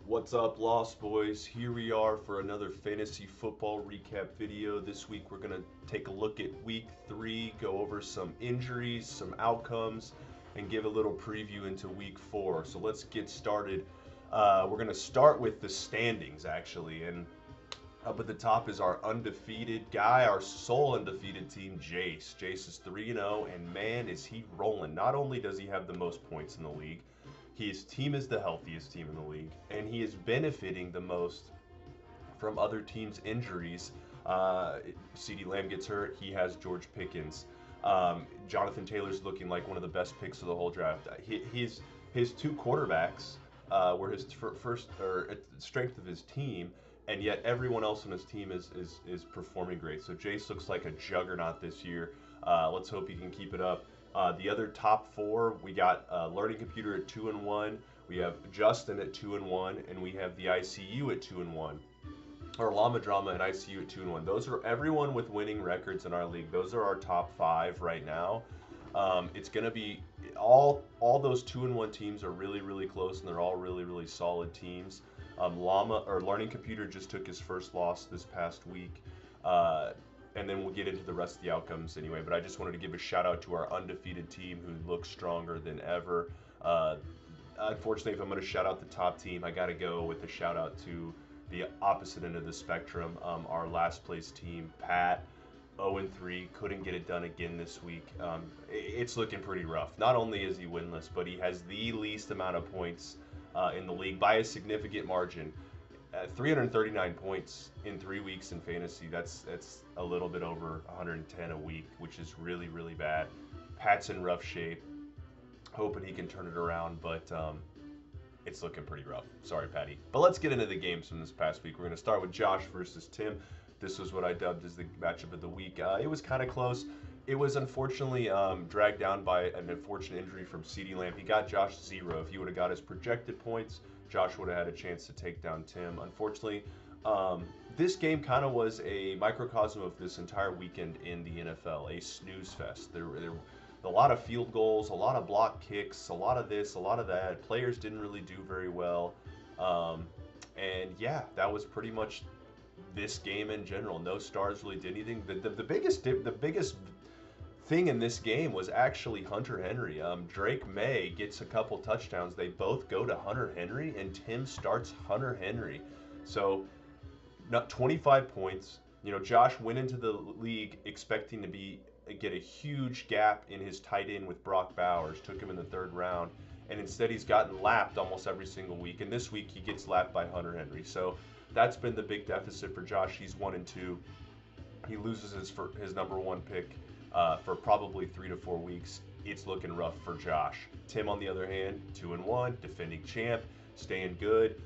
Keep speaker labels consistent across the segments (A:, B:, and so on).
A: What's up, Lost Boys? Here we are for another fantasy football recap video. This week we're going to take a look at week 3, go over some injuries, some outcomes, and give a little preview into week 4. So let's get started. We're going to start with the standings, actually. And up at the top is our undefeated guy, our sole undefeated team, Jace. Jace is 3-0, and man, is he rolling. Not only does he have the most points in the league, his team is the healthiest team in the league, and he is benefiting the most from other teams' injuries. CeeDee Lamb gets hurt. He has George Pickens. Jonathan Taylor's looking like one of the best picks of the whole draft. His two quarterbacks were his first or strength of his team, and yet everyone else on his team is performing great. So Jace looks like a juggernaut this year. Let's hope he can keep it up. The other top four, we got Learning Computer at 2-1. We have Justin at 2-1, and we have the ICU at 2-1, or Llama Drama and ICU at 2-1. Those are everyone with winning records in our league. Those are our top five right now. It's gonna be all those 2-1 teams are really close, and they're all really solid teams. Llama or Learning Computer just took his first loss this past week. And then we'll get into the rest of the outcomes anyway. But I just wanted to give a shout out to our undefeated team who looks stronger than ever. Unfortunately, if I'm going to shout out the top team, I got to go with a shout out to the opposite end of the spectrum. Our last place team, Pat, 0-3, couldn't get it done again this week. It's looking pretty rough. Not only is he winless, but he has the least amount of points in the league by a significant margin. 339 points in 3 weeks in fantasy. That's a little bit over 110 a week, which is really bad. Pat's in rough shape. Hoping he can turn it around, but it's looking pretty rough. Sorry, Patty. But let's get into the games from this past week. We're going to start with Josh versus Tim. This was what I dubbed as the matchup of the week. It was kind of close. It was unfortunately dragged down by an unfortunate injury from CeeDee Lamb. He got Josh 0. If he would have got his projected points, Josh would have had a chance to take down Tim. Unfortunately, this game kind of was a microcosm of this entire weekend in the NFL, a snooze fest. There were a lot of field goals, a lot of block kicks, a lot of this, a lot of that. Players didn't really do very well. And yeah, that was pretty much this game in general. No stars really did anything. The biggest thing in this game was actually Hunter Henry. Drake May gets a couple touchdowns. They both go to Hunter Henry, and Tim starts Hunter Henry. So, not 25 points. You know, Josh went into the league expecting to get a huge gap in his tight end with Brock Bowers. Took him in the 3rd round, and instead he's gotten lapped almost every single week. And this week he gets lapped by Hunter Henry. So that's been the big deficit for Josh. He's 1-2. He loses his number 1 pick for probably 3 to 4 weeks. It's looking rough for Josh. Tim, on the other hand, 2-1, defending champ, staying good.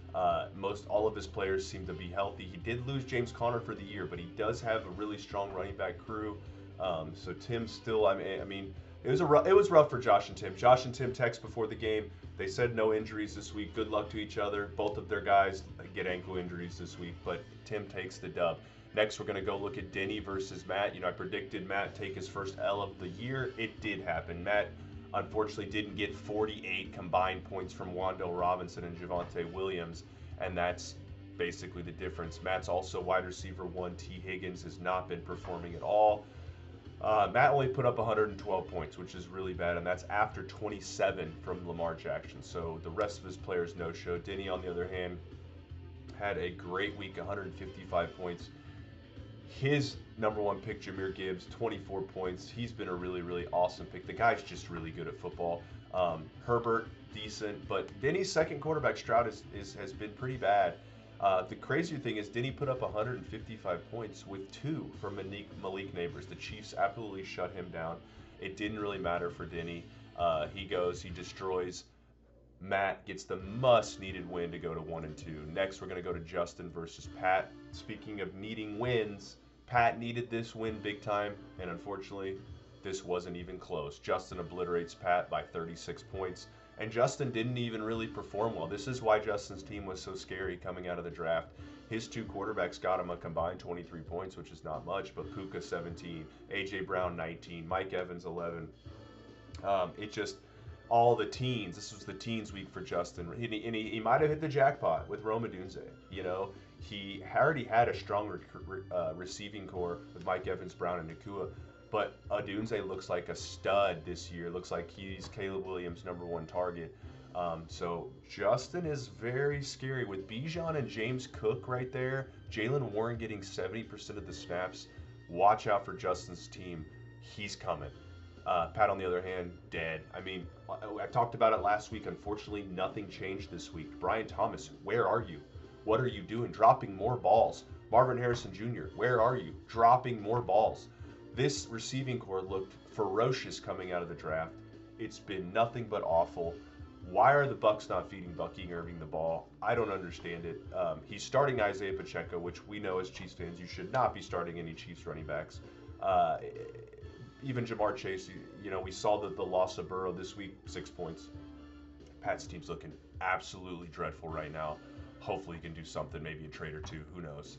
A: Most all of his players seem to be healthy. He did lose James Conner for the year, but he does have a really strong running back crew. So Tim still, I mean, it was rough for Josh and Tim. Josh and Tim text before the game. They said no injuries this week. Good luck to each other. Both of their guys get ankle injuries this week, but Tim takes the dub. Next, we're going to go look at Denny versus Matt. You know, I predicted Matt take his first L of the year. It did happen. Matt, unfortunately, didn't get 48 combined points from Wan'Dale Robinson and Javonte Williams, and that's basically the difference. Matt's also wide receiver 1. T. Higgins has not been performing at all. Matt only put up 112 points, which is really bad, and that's after 27 from Lamar Jackson. So the rest of his players no-show. Denny, on the other hand, had a great week, 155 points. His number 1 pick, Jahmyr Gibbs, 24 points. He's been a really awesome pick. The guy's just really good at football. Herbert, decent, but Denny's second quarterback, Stroud, has been pretty bad. The crazier thing is Denny put up 155 points with 2 from Malik Neighbors. The Chiefs absolutely shut him down. It didn't really matter for Denny. He destroys. Matt gets the must-needed win to go to 1-2. Next, we're going to go to Justin versus Pat. Speaking of needing wins, Pat needed this win big time, and unfortunately, this wasn't even close. Justin obliterates Pat by 36 points, and Justin didn't even really perform well. This is why Justin's team was so scary coming out of the draft. His 2 quarterbacks got him a combined 23 points, which is not much, but Puka 17, A.J. Brown 19, Mike Evans 11. It just all the teens. This was the teens week for Justin. He might have hit the jackpot with Rome Odunze. You know, he already had a strong receiving core with Mike Evans, Brown, and Nakua. But Odunze looks like a stud this year. Looks like he's Caleb Williams' #1 target. So Justin is very scary with Bijan and James Cook right there. Jaylen Warren getting 70% of the snaps. Watch out for Justin's team. He's coming. Pat, on the other hand, dead. I mean, I talked about it last week. Unfortunately, nothing changed this week. Brian Thomas, where are you? What are you doing? Dropping more balls. Marvin Harrison Jr., where are you? Dropping more balls. This receiving core looked ferocious coming out of the draft. It's been nothing but awful. Why are the Bucs not feeding Bucky Irving the ball? I don't understand it. He's starting Isaiah Pacheco, which we know as Chiefs fans you should not be starting any Chiefs running backs. Even Jamar Chase, you know, we saw the loss of Burrow this week, 6 points. Pat's team's looking absolutely dreadful right now. Hopefully he can do something, maybe a trade or two, who knows.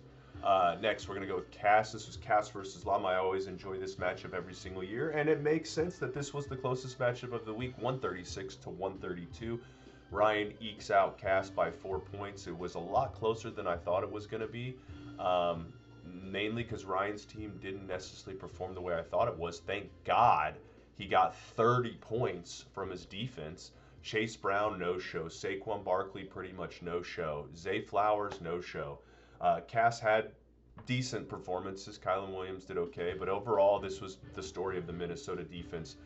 A: Next, we're going to go with Cass. This was Cass versus Lama. I always enjoy this matchup every single year, and it makes sense that this was the closest matchup of the week, 136 to 132. Ryan ekes out Cass by 4 points. It was a lot closer than I thought it was going to be, mainly because Ryan's team didn't necessarily perform the way I thought it was. Thank God he got 30 points from his defense. Chase Brown, no-show. Saquon Barkley, pretty much no-show. Zay Flowers, no-show. Cass had decent performances. Kylan Williams did okay, but overall, this was the story of the Minnesota defense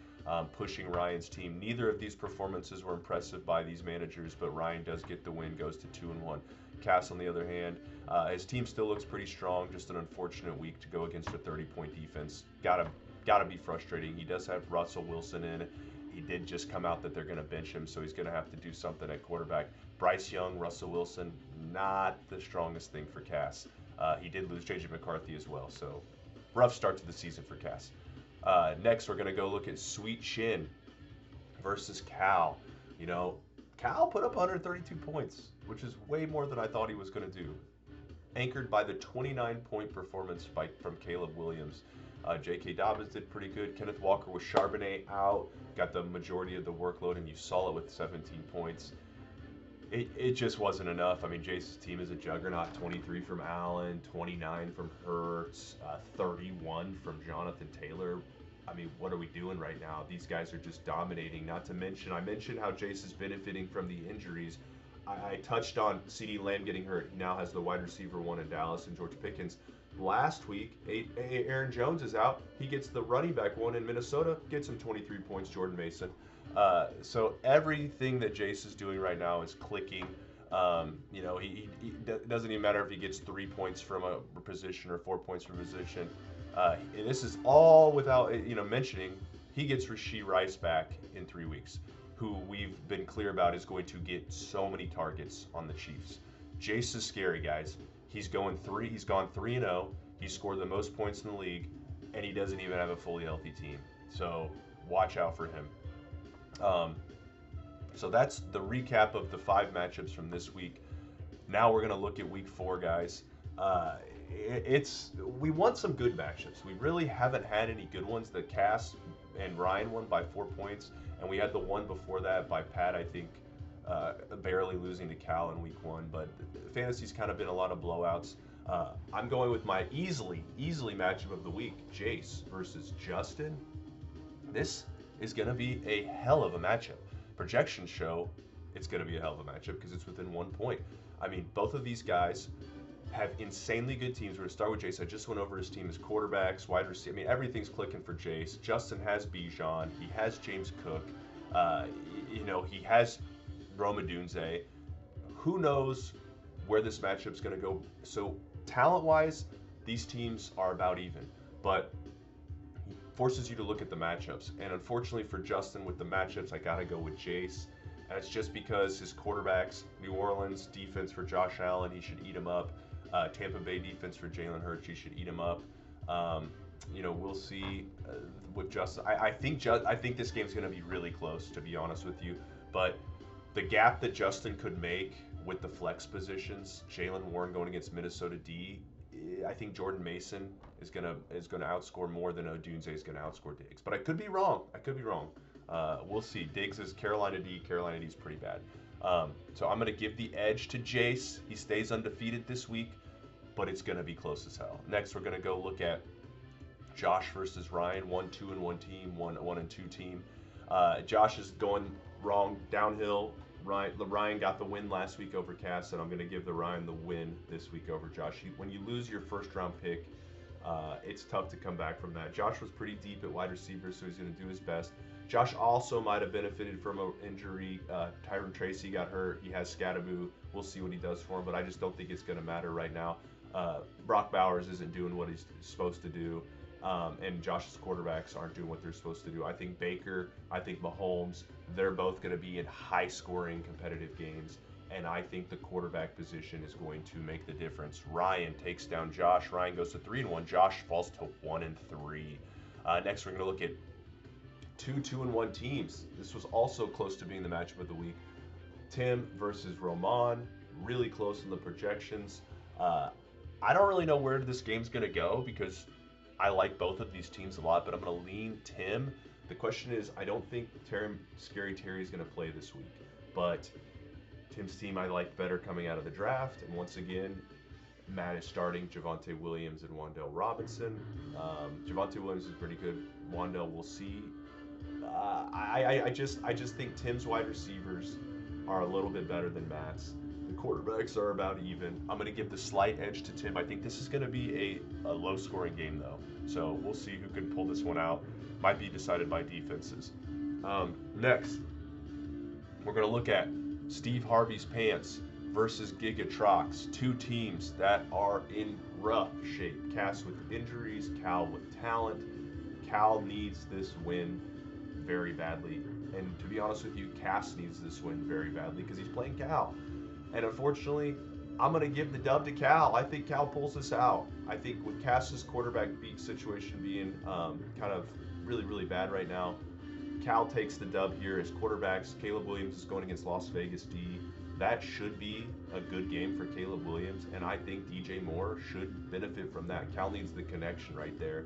A: pushing Ryan's team. Neither of these performances were impressive by these managers, but Ryan does get the win, goes to 2-1. Cass, on the other hand, his team still looks pretty strong. Just an unfortunate week to go against a 30-point defense. Gotta be frustrating. He does have Russell Wilson in. He did just come out that they're going to bench him, so he's going to have to do something at quarterback. Bryce Young, Russell Wilson, not the strongest thing for Cass. He did lose J.J. McCarthy as well, so rough start to the season for Cass. Next, we're going to go look at Sweet Chin versus Cal. You know, Cal put up 132 points, which is way more than I thought he was going to do. Anchored by the 29-point performance from Caleb Williams. J.K. Dobbins did pretty good. Kenneth Walker with Charbonnet out, got the majority of the workload, and you saw it with 17 points. It just wasn't enough. I mean, Jace's team is a juggernaut. 23 from Allen, 29 from Hurts, 31 from Jonathan Taylor. I mean, what are we doing right now? These guys are just dominating. Not to mention, I mentioned how Jace is benefiting from the injuries. I touched on CeeDee Lamb getting hurt. He now has the wide receiver 1 in Dallas and George Pickens. Last week, Aaron Jones is out. He gets the running back 1 in Minnesota, gets him 23 points, Jordan Mason. So everything that Jace is doing right now is clicking. You know, it doesn't even matter if he gets 3 points from a position or 4 points from a position. This is all without, you know, mentioning he gets Rashee Rice back in 3 weeks, who we've been clear about is going to get so many targets on the Chiefs. Jace is scary, guys. He's gone 3-0. He scored the most points in the league, and he doesn't even have a fully healthy team. So watch out for him. So that's the recap of the 5 matchups from this week. Now we're going to look at week 4, guys. We want some good matchups. We really haven't had any good ones. The Cass and Ryan won by 4 points, and we had the one before that by Pat, I think, barely losing to Cal in week 1. But fantasy's kind of been a lot of blowouts. I'm going with my easily matchup of the week, Jace versus Justin. This is going to be a hell of a matchup. Projections show it's going to be a hell of a matchup because it's within 1 point. I mean, both of these guys have insanely good teams. We're going to start with Jace. I just went over his team as quarterbacks, wide receiver. I mean, everything's clicking for Jace. Justin has Bijan. He has James Cook. You know, he has Rome Odunze. Who knows where this matchup's going to go? So talent-wise, these teams are about even. But forces you to look at the matchups. And unfortunately for Justin, with the matchups, I got to go with Jace. And it's just because his quarterbacks, New Orleans defense for Josh Allen, he should eat him up. Tampa Bay defense for Jalen Hurts, he should eat him up. You know, we'll see with Justin. I think this game's going to be really close, to be honest with you. But the gap that Justin could make with the flex positions, Jaylen Warren going against Minnesota D, I think Jordan Mason is gonna outscore more than Odunze is gonna outscore Diggs. But I could be wrong. We'll see. Diggs is Carolina D. Carolina D is pretty bad. So I'm going to give the edge to Jace. He stays undefeated this week, but it's going to be close as hell. Next, we're going to go look at Josh versus Ryan. 1-2 and 1 team, 1-1 and 2 team. Josh is going wrong downhill. Ryan got the win last week over Cass, and I'm going to give the Ryan the win this week over Josh. When you lose your first round pick, it's tough to come back from that. Josh was pretty deep at wide receiver, so he's going to do his best. Josh also might have benefited from an injury. Tyron Tracy got hurt. He has Scattaboo. We'll see what he does for him, but I just don't think it's going to matter right now. Brock Bowers isn't doing what he's supposed to do, and Josh's quarterbacks aren't doing what they're supposed to do. I think Baker, I think Mahomes, they're both going to be in high-scoring competitive games, and I think the quarterback position is going to make the difference. Ryan takes down Josh. Ryan goes to 3-1. Josh falls to 1-3. Next, we're going to look at 2-2-1 teams. This was also close to being the matchup of the week. Tim versus Roman, really close in the projections. I don't really know where this game's going to go because I like both of these teams a lot, but I'm going to lean Tim. The question is, I don't think Scary Terry is going to play this week, but Tim's team I liked better coming out of the draft, and once again, Matt is starting Javonte Williams and Wan'Dale Robinson. Javonte Williams is pretty good. Wan'Dale, we'll see. I just think Tim's wide receivers are a little bit better than Matt's. The quarterbacks are about even. I'm going to give the slight edge to Tim. I think this is going to be a low-scoring game, though. So we'll see who can pull this one out. Might be decided by defenses. Next, we're going to look at Steve Harvey's Pants versus Gigatrox. Two teams that are in rough shape. Cass with injuries, Cal with talent. Cal needs this win very badly. And to be honest with you, Cass needs this win very badly because he's playing Cal. And unfortunately, I'm going to give the dub to Cal. I think Cal pulls this out. I think with Cass's quarterback beat situation being kind of really, really bad right now, Cal takes the dub here. His quarterbacks, Caleb Williams is going against Las Vegas D. That should be a good game for Caleb Williams, and I think DJ Moore should benefit from that. Cal needs the connection right there.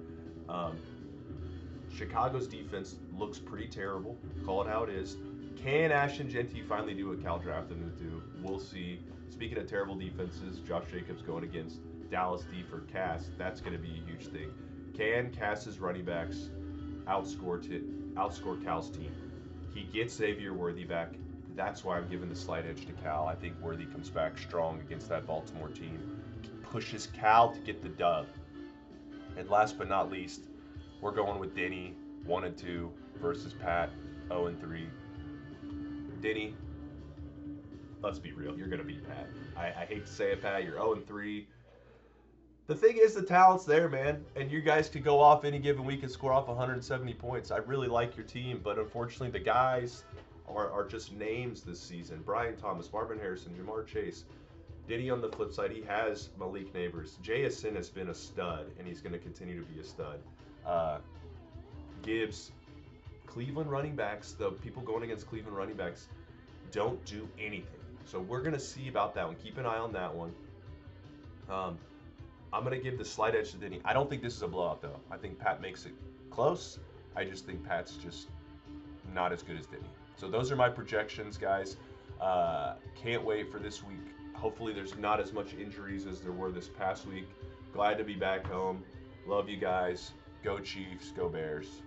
A: Chicago's defense looks pretty terrible. Call it how it is. Can Ashton Jeanty finally do what Cal drafted him to do? We'll see. Speaking of terrible defenses, Josh Jacobs going against Dallas D for Cass. That's going to be a huge thing. Can Cass's running backs outscore Cal's team? He gets Xavier Worthy back. That's why I'm giving the slight edge to Cal. I think Worthy comes back strong against that Baltimore team. Pushes Cal to get the dub. And last but not least, we're going with Denny, 1-2 versus Pat, 0-3. Denny, let's be real, you're going to beat Pat. I hate to say it, Pat, you're 0-3. The thing is, the talent's there, man, and you guys could go off any given week and score off 170 points. I really like your team, but unfortunately the guys are just names this season. Brian Thomas, Marvin Harrison, Jamar Chase. Denny on the flip side, he has Malik Neighbors. JSN has been a stud, and he's going to continue to be a stud. Gibbs, Cleveland running backs, the people going against Cleveland running backs don't do anything. So we're going to see about that one. Keep an eye on that one. I'm going to give the slight edge to Denny. I don't think this is a blowout, though. I think Pat makes it close. I just think Pat's just not as good as Denny. So those are my projections, guys. Can't wait for this week. Hopefully there's not as much injuries as there were this past week. Glad to be back home. Love you guys. Go Chiefs. Go Bears.